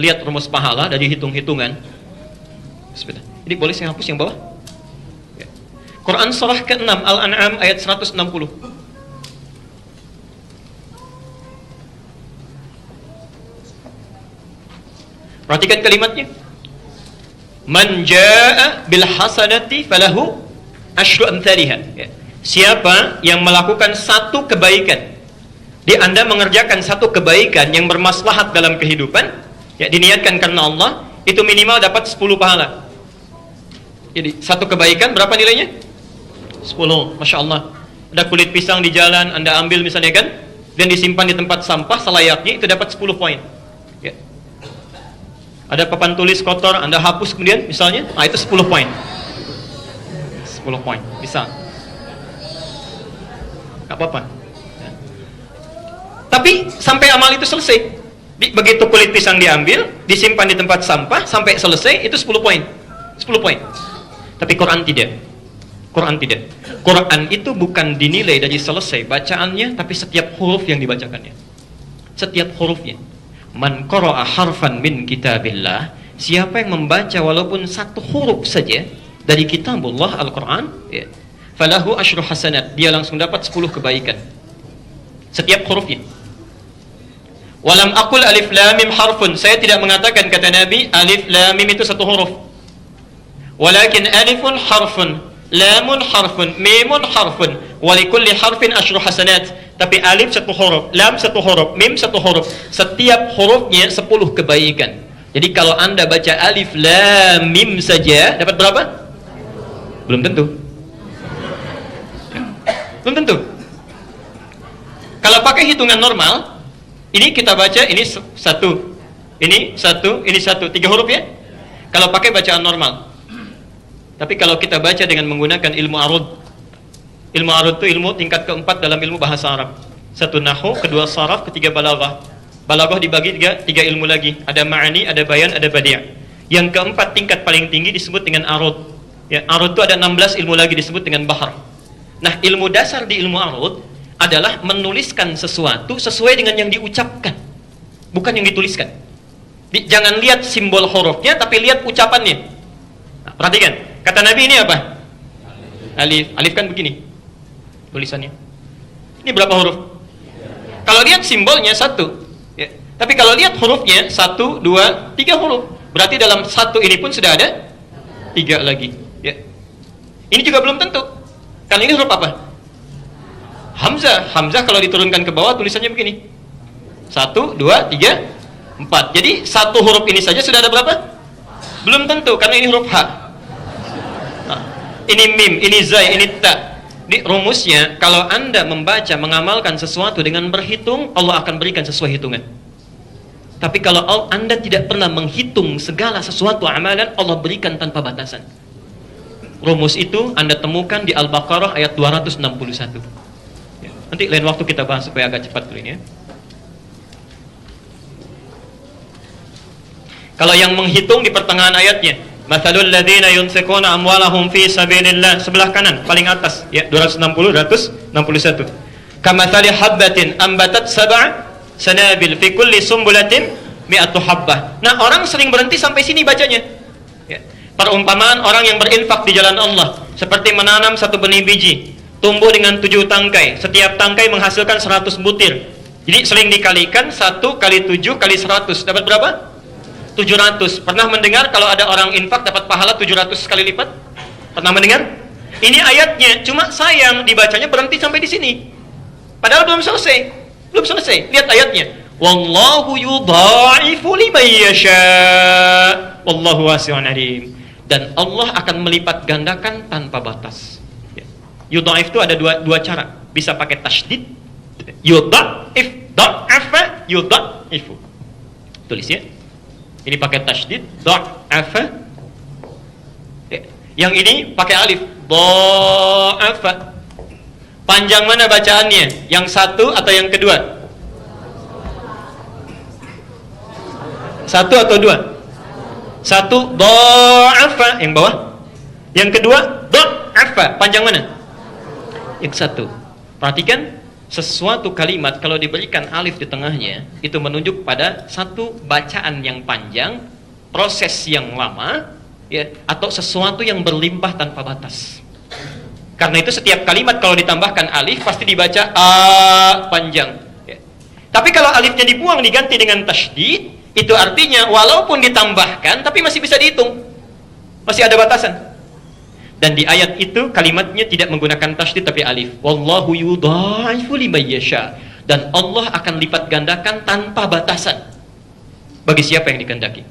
lihat rumus pahala dari hitung-hitungan. Sebentar. Jadi boleh saya hapus yang bawah? Ya. Quran surah ke-6 Al-An'am ayat 160. Perhatikan kalimatnya. Man jaa'a bil hasanati falahu asyru amthaliha. Ya. Siapa yang melakukan satu kebaikan, di Anda mengerjakan satu kebaikan yang bermaslahat dalam kehidupan, ya, diniatkan karena Allah, itu minimal dapat 10 pahala. Jadi satu kebaikan berapa nilainya? 10. Masya Allah. Ada kulit pisang di jalan, Anda ambil misalnya kan, dan disimpan di tempat sampah selayaknya, itu dapat 10 poin. Ya. Ada papan tulis kotor, Anda hapus kemudian misalnya, nah itu 10 poin. 10 poin, bisa. Gak apa-apa. Ya. Tapi sampai amal itu selesai, begitu kulit pisang diambil, disimpan di tempat sampah, sampai selesai, itu 10 poin. 10 poin. Tapi Quran tidak. Quran tidak. Quran itu bukan dinilai dari selesai bacaannya, tapi setiap huruf yang dibacakannya. Setiap hurufnya. Man qara'a harfan min kitabillah, siapa yang membaca walaupun satu huruf saja dari kitabullah Al-Quran, ya, falahu asyru hasanat, dia langsung dapat 10 kebaikan. Setiap hurufnya. Walam aqul alif lam mim harfun, saya tidak mengatakan, kata Nabi, alif lam mim itu satu huruf. Walakin alifun harfun, lamun harfun, mimun harfun, walikulli harfin asyru hasanat. Tapi alif satu huruf, lam satu huruf, mim satu huruf. Setiap hurufnya 10 kebaikan. Jadi kalau Anda baca alif lam mim saja, dapat berapa? Belum tentu. Belum tentu. Kalau pakai hitungan normal, ini kita baca, ini satu, ini satu, ini satu, 3 huruf ya. Kalau pakai bacaan normal. Tapi kalau kita baca dengan menggunakan ilmu arud, ilmu arud itu ilmu tingkat keempat dalam ilmu bahasa Arab. 1 nahwu, 2 saraf, 3 balaghah. Balaghah dibagi 3 ilmu lagi. Ada ma'ani, ada bayan, ada badi'. Yang keempat tingkat paling tinggi disebut dengan arud. Ya, arud itu ada 16 ilmu lagi disebut dengan bahar. Nah, ilmu dasar di ilmu arud adalah menuliskan sesuatu sesuai dengan yang diucapkan, bukan yang dituliskan. Jangan lihat simbol hurufnya, tapi lihat ucapannya. Nah, perhatikan, kata Nabi ini apa? Alif. Alif kan begini tulisannya. Ini berapa huruf? Kalau lihat simbolnya 1, ya. Tapi kalau lihat hurufnya 1, 2, 3 huruf. Berarti dalam 1 ini pun sudah ada 3 lagi, ya. Ini juga belum tentu. Kan ini huruf apa? Hamzah. Hamzah kalau diturunkan ke bawah tulisannya begini. 1, 2, 3, 4. Jadi 1 huruf ini saja sudah ada berapa? Belum tentu, karena ini huruf H. Nah, ini mim, ini zai, ini ta. Di rumusnya, kalau Anda membaca, mengamalkan sesuatu dengan berhitung, Allah akan berikan sesuai hitungan. Tapi kalau Anda tidak pernah menghitung segala sesuatu amalan, Allah berikan tanpa batasan. Rumus itu Anda temukan di Al-Baqarah ayat 261. Ya, nanti lain waktu kita bahas supaya agak cepat dulu ini ya. Kalau yang menghitung di pertengahan ayatnya, mathalul ladzina yunfiquna amwalahum fi sabilillah, sebelah kanan paling atas ya, 261. Kamathali habbatin ambatat sab'a sanabil fi kulli sumbulatin mi'atu habbah. Nah, orang sering berhenti sampai sini bacanya. Ya. Perumpamaan orang yang berinfak di jalan Allah seperti menanam 1 benih biji, tumbuh dengan 7 tangkai, setiap tangkai menghasilkan 100 butir. Jadi sering dikalikan 1 kali 7 kali 100 dapat berapa? 700. Pernah mendengar kalau ada orang infak dapat pahala 700 kali lipat? Pernah mendengar? Ini ayatnya, cuma sayang dibacanya berhenti sampai di sini. Padahal belum selesai. Belum selesai. Lihat ayatnya. Wallahu yudha'ifu liman yasha. Wallahu wasi'un alim. Dan Allah akan melipat gandakan tanpa batas. Yudha'if itu ada dua cara. Bisa pakai tasydid. Yudha'if, dha'afa, yudha'ifu. Tulis ya. Ini pakai tasydid, dha'afa. Yang ini pakai alif, dha'afa. Panjang mana bacaannya? Yang 1 atau yang kedua? 1 atau 2? 1 dha'afa, yang bawah. Yang kedua dha'afa, panjang mana? Yang 1. Perhatikan, sesuatu kalimat kalau diberikan alif di tengahnya, itu menunjuk pada satu bacaan yang panjang, proses yang lama, ya, atau sesuatu yang berlimpah tanpa batas. Karena itu setiap kalimat kalau ditambahkan alif pasti dibaca a panjang. Ya. Tapi kalau alifnya dibuang diganti dengan tasydid, itu artinya walaupun ditambahkan tapi masih bisa dihitung, masih ada batasan. Dan di ayat itu kalimatnya tidak menggunakan tasydid tapi alif. Wallahu yudha'ifu liman yasha. Dan Allah akan lipat gandakan tanpa batasan bagi siapa yang dikehendaki.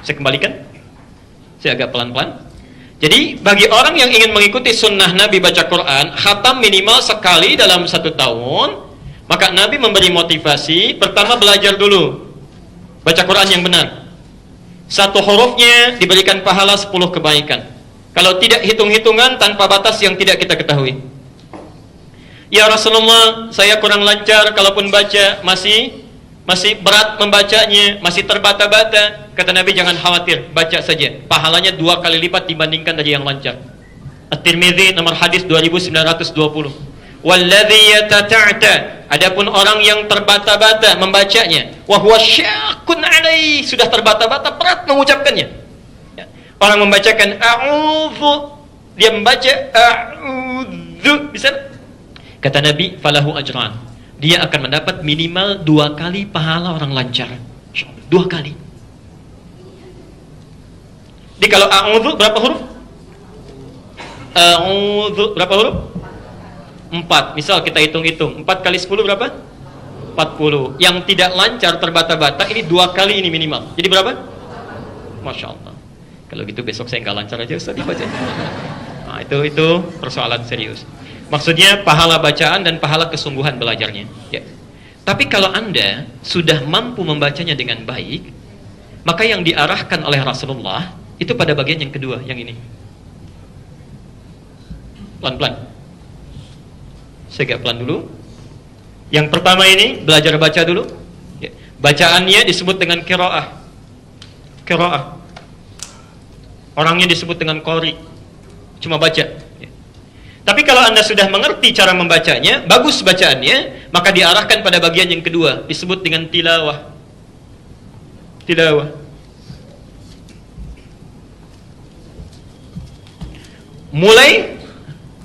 Saya kembalikan. Saya agak pelan-pelan. Jadi bagi orang yang ingin mengikuti sunnah Nabi baca Quran, khatam minimal sekali dalam 1 tahun, maka Nabi memberi motivasi. Pertama, belajar dulu baca Quran yang benar. 1 hurufnya diberikan pahala 10 kebaikan. Kalau tidak hitung-hitungan tanpa batas yang tidak kita ketahui. Ya Rasulullah, saya kurang lancar kalaupun baca, masih berat membacanya, masih terbata-bata. Kata Nabi, jangan khawatir, baca saja. Pahalanya 2 kali lipat dibandingkan dari yang lancar. At-Tirmidzi nomor hadis 2920. Walladzi yatata'ta, adapun orang yang terbata-bata membacanya, wa huwa syaqqun alaihi, sudah terbata-bata berat mengucapkannya. Orang membacakan a'udzu, dia membaca a'udzu, bisa? Kata Nabi, falahu ajran, dia akan mendapat minimal 2 kali pahala orang lancar. 2 kali. Jadi kalau a'udzu berapa huruf? A'udzu berapa huruf? 4. Misal kita hitung-hitung, 4 kali 10 berapa? 40. Yang tidak lancar terbata-bata ini 2 kali ini minimal. Jadi berapa? Masya Allah. Kalau gitu besok saya nggak lancar aja Ustaz baca. Nah, itu persoalan serius. Maksudnya pahala bacaan dan pahala kesungguhan belajarnya. Ya. Tapi kalau Anda sudah mampu membacanya dengan baik, maka yang diarahkan oleh Rasulullah itu pada bagian yang kedua, yang ini. Pelan-pelan. Saya agak pelan dulu. Yang pertama ini belajar baca dulu. Ya. Bacaannya disebut dengan qiraah. Qiraah. Orangnya disebut dengan qari, cuma baca. Tapi kalau Anda sudah mengerti cara membacanya, bagus bacaannya, maka diarahkan pada bagian yang kedua, disebut dengan tilawah. Tilawah. Mulai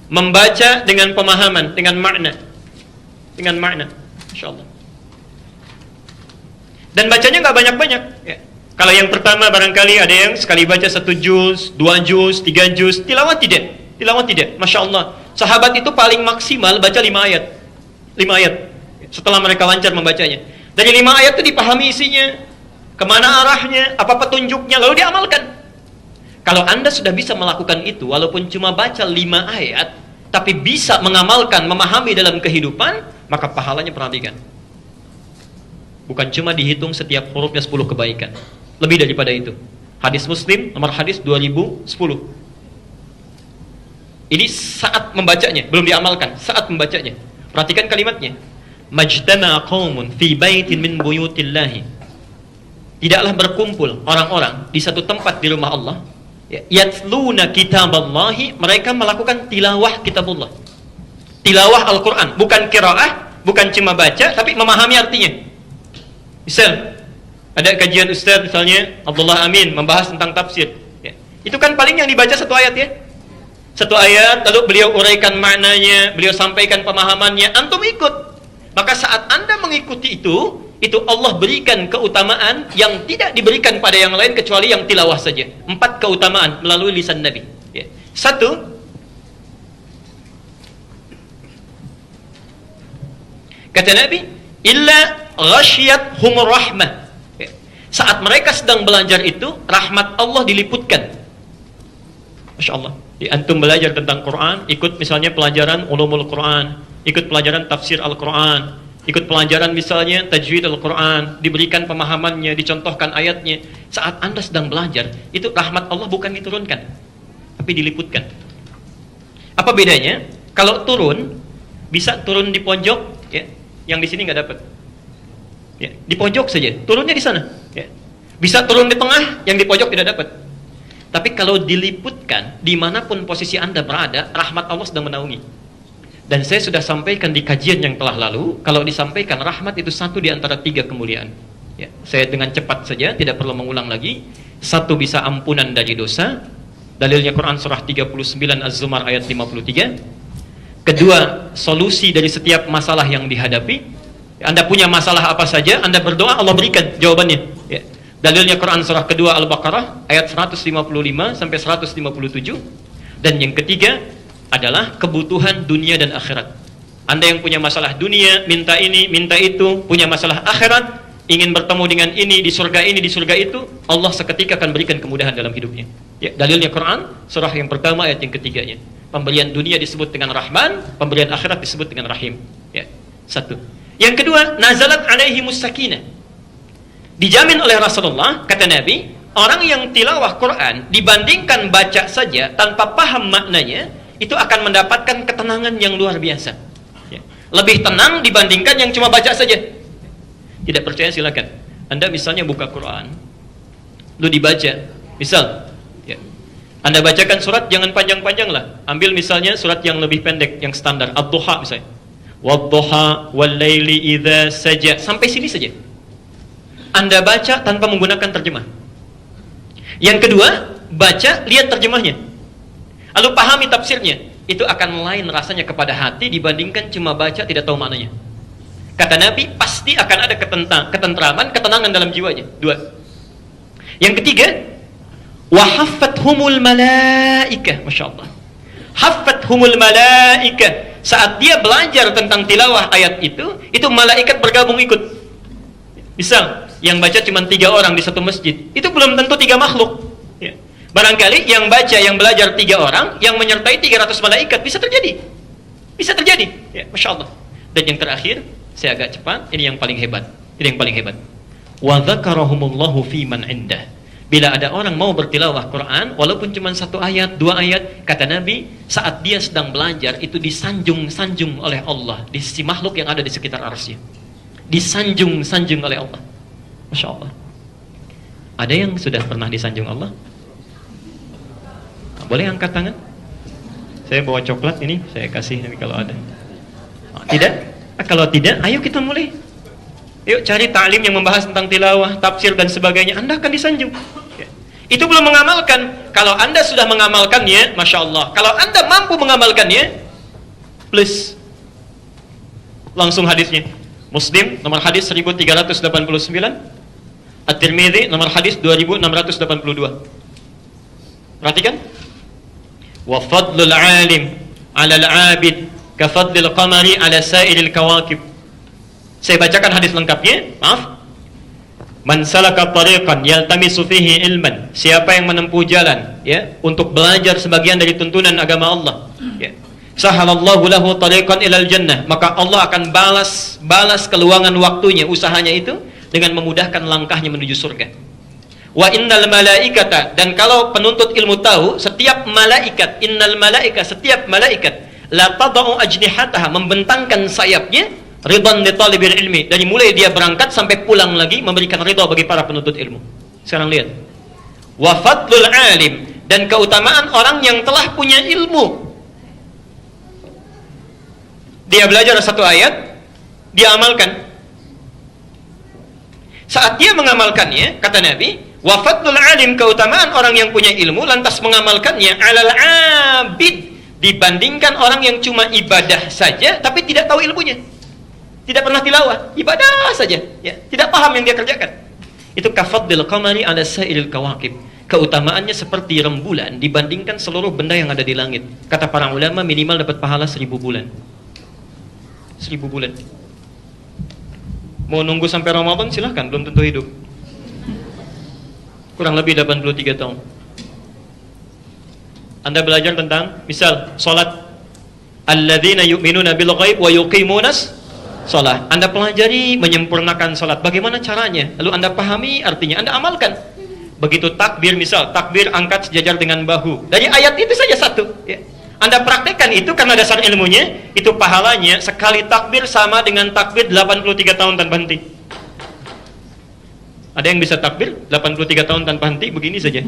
membaca dengan pemahaman, dengan makna. Dengan makna, insyaallah. Dan bacanya nggak banyak-banyak, ya. Kalau yang pertama barangkali ada yang sekali baca 1 juz, 2 juz, 3 juz, tilawah tidak. Tilawah tidak. Masya Allah. Sahabat itu paling maksimal baca 5 ayat. 5 ayat. Setelah mereka lancar membacanya. Dari 5 ayat itu dipahami isinya. Kemana arahnya, apa petunjuknya, lalu diamalkan. Kalau Anda sudah bisa melakukan itu, walaupun cuma baca 5 ayat, tapi bisa mengamalkan, memahami dalam kehidupan, maka pahalanya perhatikan. Bukan cuma dihitung setiap hurufnya 10 kebaikan. Lebih daripada itu. Hadis Muslim nomor hadis 2010. Ini saat membacanya, belum diamalkan, saat membacanya. Perhatikan kalimatnya. Majtama qaumun fi baitin min buyutillahi. Tidaklah berkumpul orang-orang di satu tempat di rumah Allah, yatluna kitaballahi, mereka melakukan tilawah kitabullah. Tilawah Al-Qur'an, bukan qiraah, bukan cuma baca, tapi memahami artinya. Misal ada kajian Ustaz misalnya Abdullah Amin membahas tentang tafsir, ya. Itu kan paling yang dibaca 1 ayat, ya. 1 ayat, lalu beliau uraikan maknanya, beliau sampaikan pemahamannya, antum ikut. Maka saat Anda mengikuti itu Allah berikan keutamaan yang tidak diberikan pada yang lain kecuali yang tilawah saja. 4 keutamaan melalui lisan Nabi, ya. 1, kata Nabi, illa ghasyiyat humur rahmah. Saat mereka sedang belajar itu, rahmat Allah diliputkan. Masya Allah. Antum belajar tentang Quran, ikut misalnya pelajaran ulumul Quran, ikut pelajaran tafsir Al-Quran, ikut pelajaran misalnya tajwid Al-Quran, diberikan pemahamannya, dicontohkan ayatnya. Saat Anda sedang belajar, itu rahmat Allah bukan diturunkan, tapi diliputkan. Apa bedanya? Kalau turun, bisa turun di pojok, ya, yang di sini nggak dapat. Ya, di pojok saja, turunnya di sana. Ya. Bisa turun di tengah, yang di pojok tidak dapat. Tapi kalau diliputkan, dimanapun posisi Anda berada, rahmat Allah sedang menaungi. Dan saya sudah sampaikan di kajian yang telah lalu, kalau disampaikan rahmat itu satu di antara 3 kemuliaan. Ya, saya dengan cepat saja, tidak perlu mengulang lagi. 1 bisa ampunan dari dosa. Dalilnya Quran surah 39 Az-Zumar ayat 53. Kedua, solusi dari setiap masalah yang dihadapi. Anda punya masalah apa saja, Anda berdoa, Allah berikan jawabannya. Ya. Dalilnya Quran surah kedua Al-Baqarah ayat 155 sampai 157. Dan yang ketiga adalah kebutuhan dunia dan akhirat. Anda yang punya masalah dunia, minta ini, minta itu, punya masalah akhirat, ingin bertemu dengan ini, di surga itu, Allah seketika akan berikan kemudahan dalam hidupnya. Ya, dalilnya Quran surah yang pertama ayat yang ketiganya. Pemberian dunia disebut dengan Rahman, pemberian akhirat disebut dengan Rahim. Ya, 1. Yang kedua, nazalat alaihimus sakinah. Dijamin oleh Rasulullah, kata Nabi, orang yang tilawah Quran dibandingkan baca saja tanpa paham maknanya, itu akan mendapatkan ketenangan yang luar biasa. Ya. Lebih tenang dibandingkan yang cuma baca saja. Tidak percaya silakan. Anda misalnya buka Quran, lu dibaca, misal, ya. Anda bacakan surat jangan panjang-panjang lah. Ambil misalnya surat yang lebih pendek, yang standar, Ad-Duha misalnya. Wad-duha wal-laili idza saja. Sampai sini saja. Anda baca tanpa menggunakan terjemah. Yang kedua, baca, lihat terjemahnya. Lalu pahami tafsirnya. Itu akan lain rasanya kepada hati dibandingkan cuma baca tidak tahu maknanya. Kata Nabi, pasti akan ada ketentraman, ketenangan dalam jiwanya. 2. Yang ketiga, wa haffathumul malaikah. Masya Allah. Haffathumul malaikah. Saat dia belajar tentang tilawah ayat itu malaikat bergabung ikut. Misal, yang baca cuma 3 orang di satu masjid, itu belum tentu 3 makhluk. Ya. Barangkali yang baca, yang belajar 3 orang, yang menyertai 300 malaikat, bisa terjadi. Bisa terjadi. Ya, Masya Allah. Dan yang terakhir, saya agak cepat, ini yang paling hebat. Ini yang paling hebat. Wa dzakarahumullahu fi man indah. Bila ada orang mau bertilawah Quran, walaupun cuma 1 ayat, 2 ayat, kata Nabi, saat dia sedang belajar, itu disanjung-sanjung oleh Allah di sisi makhluk yang ada di sekitar arsy. Disanjung-sanjung oleh Allah. Masya Allah. Ada yang sudah pernah disanjung Allah? Boleh angkat tangan? Saya bawa coklat ini, saya kasih nanti kalau ada. Tidak? Kalau tidak, ayo kita mulai. Yuk cari ta'lim yang membahas tentang tilawah, tafsir dan sebagainya. Anda akan disanjung. Itu belum mengamalkan. Kalau Anda sudah mengamalkannya, Masya Allah. Kalau Anda mampu mengamalkannya, plus langsung hadisnya. Muslim nomor hadis 1389, At-Tirmidzi nomor hadis 2682. Perhatikan. Wa fadlul alim 'ala al-'abid ka fadlil qamari 'ala sa'iril kawakib. Saya bacakan hadis lengkapnya. Maaf. Man salaka tariqan yaltamisu fihi ilman. Siapa yang menempuh jalan ya untuk belajar sebagian dari tuntunan agama Allah, ya. Sahalallahu lahu tariqan ilal jannah, maka Allah akan balas keluangan waktunya, usahanya itu dengan memudahkan langkahnya menuju surga. Wa innal malaikata, dan kalau penuntut ilmu tahu, setiap malaikat, innal malaika, setiap malaikat la tadau ajnihataha, membentangkan sayapnya, ridhan li talibil ilmi, dari mulai dia berangkat sampai pulang lagi memberikan ridha bagi para penuntut ilmu. Sekarang lihat. Wa fadlul alim, dan keutamaan orang yang telah punya ilmu. Dia belajar 1 ayat, dia amalkan. Saat dia mengamalkannya, kata Nabi, wa fadlul alim, keutamaan orang yang punya ilmu lantas mengamalkannya, alal abid, dibandingkan orang yang cuma ibadah saja tapi tidak tahu ilmunya. Tidak pernah tilawah, ibadah saja, ya, tidak paham yang dia kerjakan. Itu kafadlil qamari ala sa'iril kawakib. Keutamaannya seperti rembulan dibandingkan seluruh benda yang ada di langit. Kata para ulama, minimal dapat pahala 1000 bulan. 1000 bulan. Mau nunggu sampai Ramadan silahkan, belum tentu hidup. Kurang lebih 83 tahun. Anda belajar tentang, misal, salat. Alladzina yu'minuna bil ghaib wa yuqimunas salat. Anda pelajari menyempurnakan salat. Bagaimana caranya? Lalu Anda pahami artinya, Anda amalkan. Begitu takbir, misal, takbir angkat sejajar dengan bahu. Dari ayat itu saja 1, ya. Anda praktekkan itu karena dasar ilmunya, itu pahalanya sekali takbir sama dengan takbir 83 tahun tanpa henti. Ada yang bisa takbir 83 tahun tanpa henti begini saja.